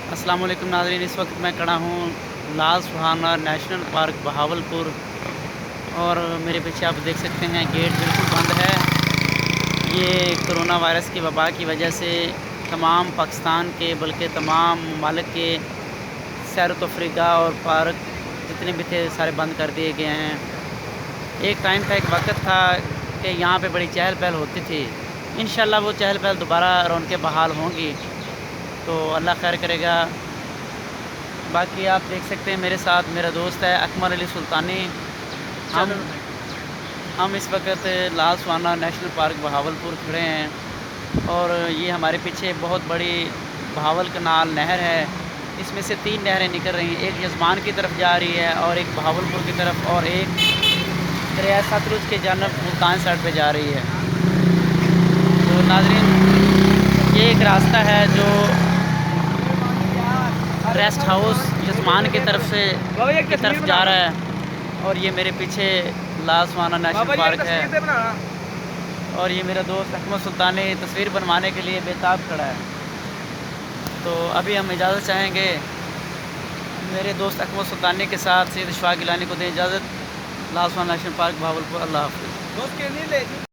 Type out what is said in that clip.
अस्सलाम वालेकुम नाज़रीन, इस वक्त मैं खड़ा हूँ लाल सुहाना नेशनल पार्क बहावलपुर। और मेरे पीछे आप देख सकते हैं गेट बिल्कुल बंद है। ये कोरोना वायरस की वबा की वजह से तमाम पाकिस्तान के बल्कि तमाम ममालिक के सैर तफरीगा और पार्क जितने भी थे सारे बंद कर दिए गए हैं। एक टाइम था, एक वक्त था कि यहाँ पे बड़ी चहल पहल होती थी। इंशाल्लाह वो चहल पहल दोबारा रौनकें बहाल होंगी तो अल्लाह खैर करेगा। बाकी आप देख सकते हैं मेरे साथ मेरा दोस्त है अकमल अली सुल्तानी। हम हम इस वक्त लाल सुहाना नेशनल पार्क बहावलपुर खड़े हैं और ये हमारे पीछे बहुत बड़ी बहावल कनाल नहर है। इसमें से 3 नहरें निकल रही हैं, एक यजमान की तरफ जा रही है और एक बहावलपुर की तरफ और एक दरिया सतलुज के जानब मुल्तान साइड पे जा रही है। तो नाज़रीन, ये एक रास्ता है जो रेस्ट हाउस यजमान की तरफ से जा रहा है। और ये मेरे पीछे लाल सुहाना नेशनल पार्क है और ये मेरा दोस्त अकमल सुल्तानी तस्वीर बनवाने के लिए बेताब खड़ा है। तो अभी हम इजाज़त चाहेंगे मेरे दोस्त अकमल सुल्तानी के साथ सैयद इशफाक गिलानी को दें इजाज़त। लाल सुहाना नेशनल पार्क बहावलपुर। अल्लाह हाफ़िज़।